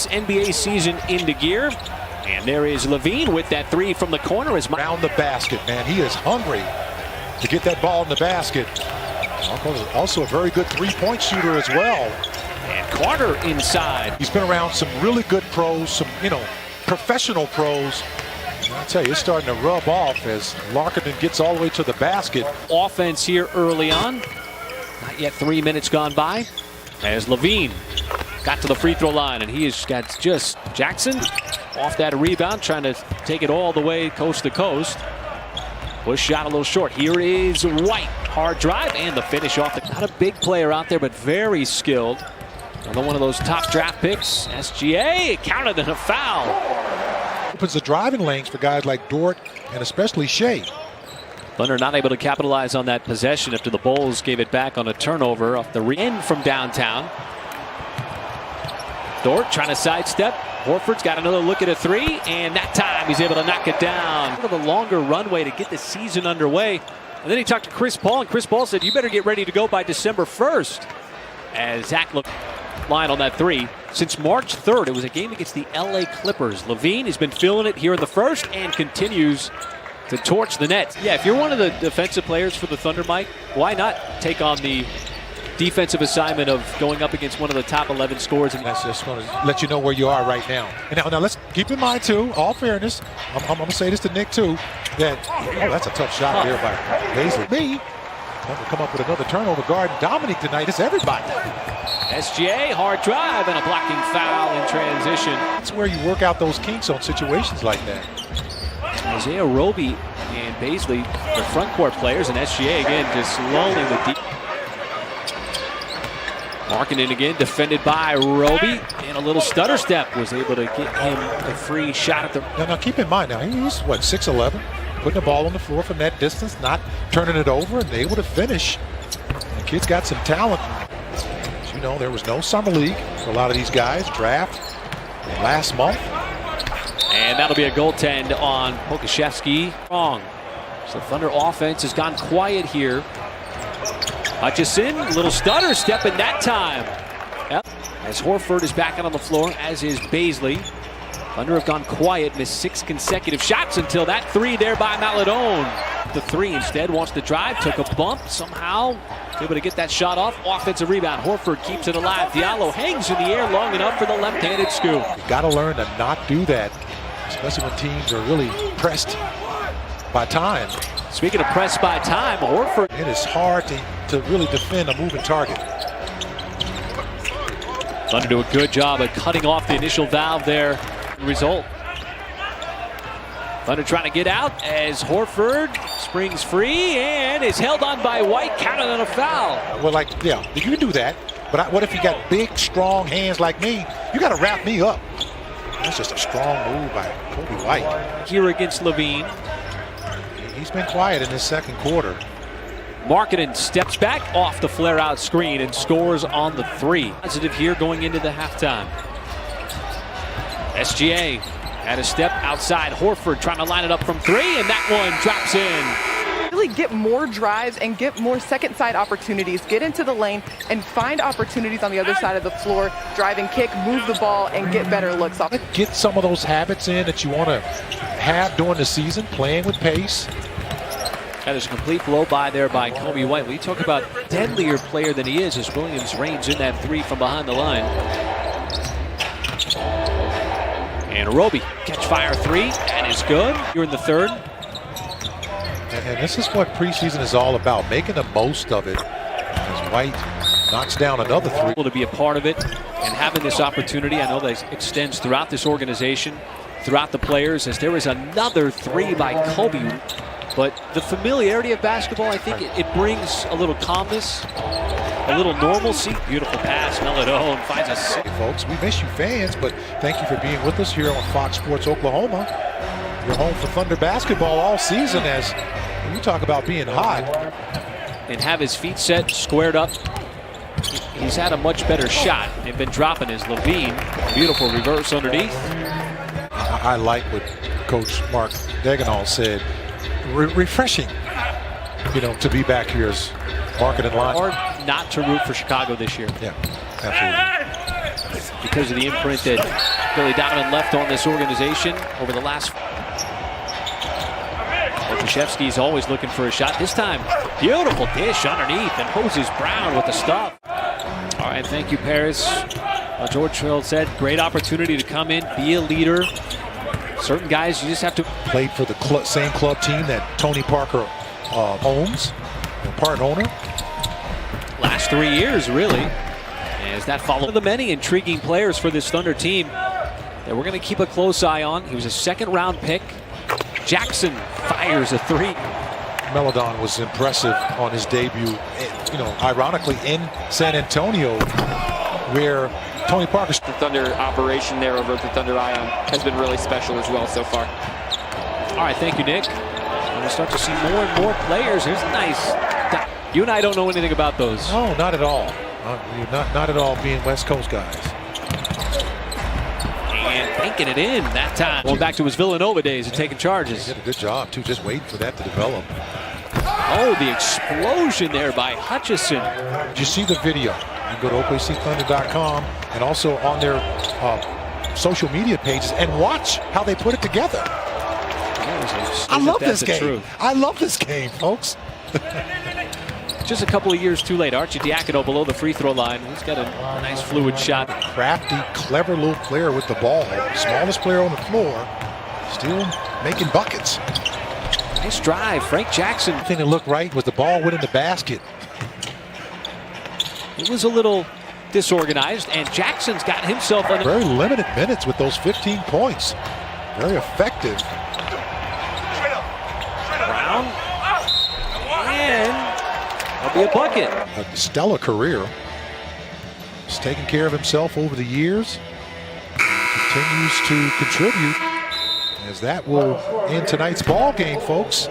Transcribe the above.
this NBA season into gear. And there is LaVine with that three from the corner. Around the basket, man. He is hungry to get that ball in the basket. Also a very good three-point shooter as well. And Carter inside. He's been around some really good pros, some, professional pros. And I'll tell you, it's starting to rub off as Larkerton gets all the way to the basket. Offense here early on. Not yet 3 minutes gone by. As LaVine got to the free throw line, and he has got just Jackson off that rebound, trying to take it all the way coast to coast. Push shot a little short. Here is White. Hard drive and the finish off. Not a big player out there, but very skilled. Another one of those top draft picks. SGA counted in a foul. Opens the driving lanes for guys like Dort and especially Shea. Thunder not able to capitalize on that possession after the Bulls gave it back on a turnover off the end from downtown. Dort trying to sidestep. Horford's got another look at a three, and that time he's able to knock it down. Sort of a longer runway to get the season underway. And then he talked to Chris Paul, and Chris Paul said, you better get ready to go by December 1st. As Zach looked line on that three. Since March 3rd, it was a game against the LA Clippers. LaVine has been feeling it here in the first and continues to torch the net. Yeah, if you're one of the defensive players for the Thunder, Mike, why not take on the defensive assignment of going up against one of the top 11 scorers? And that's just going to let you know where you are right now. And now let's keep in mind, too, all fairness, I'm going to say this to Nick, too, that, that's a tough shot there by Bazley. Me, I'm going to come up with another turnover guard. Dominique tonight, it's everybody. SGA, hard drive, and a blocking foul in transition. That's where you work out those kinks on situations like that. Isaiah Roby and Bazley, the front court players, and SGA again just lulling the deep. Markkanen again, defended by Roby, and a little stutter step was able to get him a free shot at the. Now keep in mind, now he's what, 6'11", putting the ball on the floor from that distance, not turning it over, and able to finish. The kid's got some talent. As you know, there was no summer league for a lot of these guys. Draft last month. And that'll be a goaltend on Pokusevski. Wrong. So Thunder offense has gone quiet here. Hutchison, little stutter step in that time. Yep. As Horford is back out on the floor, as is Bazley. Thunder have gone quiet, missed 6 consecutive shots until that three there by Maledon. The three instead wants to drive, took a bump, somehow able to get that shot off. Offensive rebound, Horford keeps it alive. Diallo hangs in the air long enough for the left-handed scoop. You got to learn to not do that, especially when teams are really pressed by time. Speaking of pressed by time, Horford. It is hard to really defend a moving target. Thunder do a good job of cutting off the initial valve there. Result. Thunder trying to get out as Horford springs free and is held on by White, counted on a foul. Well, yeah, you can do that. But what if you got big, strong hands like me? You got to wrap me up. That's just a strong move by Coby White. Here against LaVine. He's been quiet in this second quarter. Markkanen steps back off the flare-out screen and scores on the three. Positive here going into the halftime. SGA had a step outside. Horford trying to line it up from three, and that one drops in. Really get more drives and get more second side opportunities. Get into the lane and find opportunities on the other side of the floor. Drive and kick, move the ball, and get better looks off. Get some of those habits in that you want to have during the season, playing with pace. That is a complete blow by there by Coby White. We talk about deadlier player than he is as Williams reigns in that three from behind the line. And Roby, catch fire three, and is good. Here in the third. And this is what preseason is all about, making the most of it. As White knocks down another three. To be a part of it and having this opportunity, I know that extends throughout this organization, throughout the players, as there is another three by Coby. But the familiarity of basketball, I think it brings a little calmness, a little normalcy. Beautiful pass, Maledon finds us. Hey folks, we miss you fans, but thank you for being with us here on Fox Sports Oklahoma. You're home for Thunder basketball all season, as you talk about being hot. And have his feet set, squared up. He's had a much better shot. They've been dropping his LaVine. Beautiful reverse underneath. I like what Coach Mark Daigneault said. Refreshing, to be back here as Markkanen line. Hard not to root for Chicago this year. Yeah, absolutely. because of the imprint that Billy Donovan left on this organization over the last. Krzyzewski's always looking for a shot. This time, beautiful dish underneath, and Moses Brown with the stop. All right, thank you, Paris. George Trail said, great opportunity to come in, be a leader. Certain guys, you just have to. Played for the same club team that Tony Parker owns, part owner. Last 3 years, really. As that followed the many intriguing players for this Thunder team that we're going to keep a close eye on. He was a second-round pick. Jackson fires a three. Melodon was impressive on his debut, you know, ironically in San Antonio, where Tony Parker's. The Thunder operation there over at the Thunder Ion has been really special as well so far. All right, thank you, Nick. We'll start to see more and more players. Here's a nice. You and I don't know anything about those. No, not at all. Not at all, being West Coast guys. And banking it in that time. Going back to his Villanova days of taking charges. He did a good job, too, just waiting for that to develop. Oh, the explosion there by Hutchison. Did you see the video? You can go to OKCThunder.com and also on their social media pages and watch how they put it together. I love this game. I love this game, folks. Just a couple of years too late. Archie Diacono below the free throw line. He's got a nice fluid shot. Crafty, clever little player with the ball. Smallest player on the floor. Still making buckets. Nice drive. Frank Jackson. The thing that looked right was the ball went in the basket. It was a little disorganized, and Jackson's got himself on. Very limited minutes with those 15 points. Very effective. Brown. And that'll be a bucket. A stellar career. He's taken care of himself over the years. Continues to contribute, as that will end tonight's ball game, folks.